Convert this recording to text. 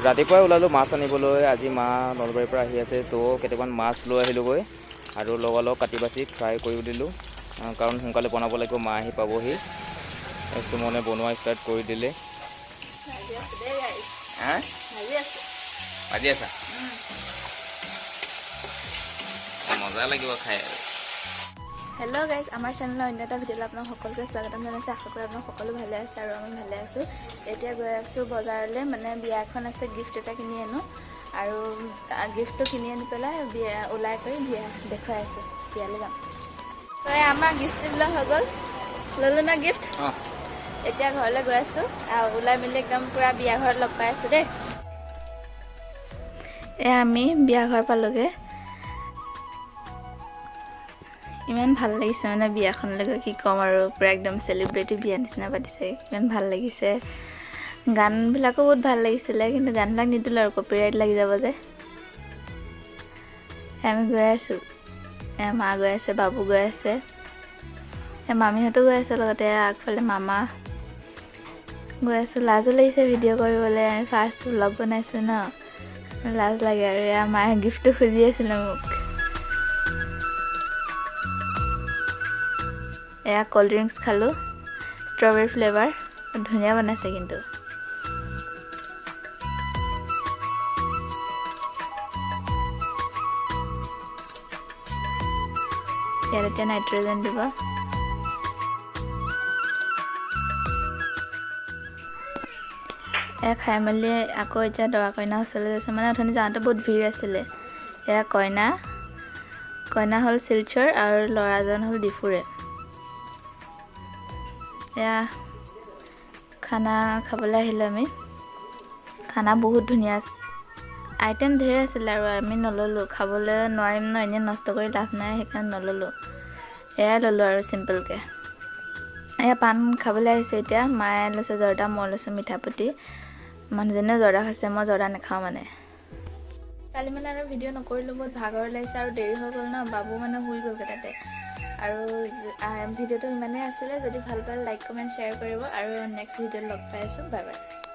ৰাতিপুৱাই ওলালোঁ মাছ আনিবলৈ। আজি মা নলবাৰীৰ পৰা আহি আছে, তো কেইটামান মাছ লৈ আহিলোঁগৈ আৰু লগালগ কাটি বাছি ফ্ৰাই কৰি দিলোঁ, কাৰণ সোনকালে বনাব লাগিব, মা আহি পাবহি। সুমনে বনোৱা ষ্টাৰ্ট কৰি দিলে। ভাজি আছা? মজা লাগিব খাই। হেল্ল' গাইজ, আমাৰ চেনেলৰ অন্য এটা ভিডিঅ'লৈ আপোনাক সকলোকে স্বাগতম জনাইছোঁ। আশা কৰোঁ আপোনাক সকলো ভালে আছে আৰু আমি ভালে আছোঁ। এতিয়া গৈ আছোঁ বজাৰলৈ, মানে বিয়া এখন আছে, গিফ্ট এটা কিনি আনো আৰু গিফ্টটো কিনি আনি পেলাই বিয়া ওলাই কৰি বিয়া দেখুৱাই আছোঁ, বিয়ালৈ যাম। তো আমাৰ গিফ্ট বিলাক হৈ গ'ল, ল'লোঁ ন গিফ্ট। এতিয়া ঘৰলৈ গৈ আছোঁ, ওলাই মেলি একদম পূৰা বিয়া ঘৰত লগ পাই আছোঁ দেই। এয়া আমি বিয়া ঘৰ পালোঁগৈ। ইমান ভাল লাগিছে মানে বিয়াখনলৈ গৈ, কি ক'ম আৰু, পূৰা একদম চেলিব্ৰিটি বিয়া নিচিনা পাতিছে, ইমান ভাল লাগিছে। গানবিলাকো বহুত ভাল লাগিছিলে, কিন্তু গানবিলাক নিদিলোঁ আৰু কপিৰাইট লাগি যাব যে। আমি গৈ আছোঁ, মা গৈ আছে, বাবু গৈ আছে, মামীহঁতো গৈ আছে লগতে, আগফালে মামা গৈ আছোঁ। লাজো লাগিছে ভিডিঅ' কৰিবলৈ, আমি ফাৰ্ষ্ট ভ্লগ বনাইছোঁ ন, লাজ লাগে আৰু। এয়া মায়ে গিফ্টটো খুজি আছিলে মোক। এয়া ক'ল্ড ড্ৰিংকছ খালোঁ, ষ্ট্ৰবেৰী ফ্লেভাৰ, ধুনীয়া বনাইছে কিন্তু। ইয়াত এতিয়া নাইট্ৰজেন দিব। এয়া খাই মেলি আকৌ এতিয়া দৰা কইনা ওচৰলৈ গৈছোঁ, মানে অথনি যাওঁতে বহুত ভিৰ আছিলে। এয়া কইনা হ'ল শিলচৰ আৰু ল'ৰাজন হ'ল ডিফুৰে। এয়া খানা খাবলৈ আহিলোঁ আমি। খানা বহুত ধুনীয়া আছে, আইটেম ধেৰ আছিলে আৰু আমি নল'লোঁ, খাবলৈ নোৱাৰিম ন, এনেই নষ্ট কৰি লাভ নাই, সেইকাৰণে নল'লোঁ। এয়াই ল'লোঁ আৰু চিম্পলকৈ। এয়া পাণ খাবলৈ আহিছোঁ এতিয়া, মায়ে লৈছে জৰ্দা, মই লৈছোঁ মিঠাপতি। মানুহজনেও জৰ্দা খাইছে, মই জৰ্দা নাখাওঁ মানে। কালি মানে আৰু ভিডিঅ' নকৰিলোঁ, বহুত ভাগৰ লাগিছে আৰু দেৰি হৈ গ'ল ন, বাবু মানে শুই গ'লগৈ তাতে। আৰু ভিডিঅ'টো ইমানেই আছিলে, যদি ভাল পালে লাইক কমেণ্ট শ্বেয়াৰ কৰিব আৰু নেক্সট ভিডিঅ'ত লগ পাই আছোঁ, বাই বাই।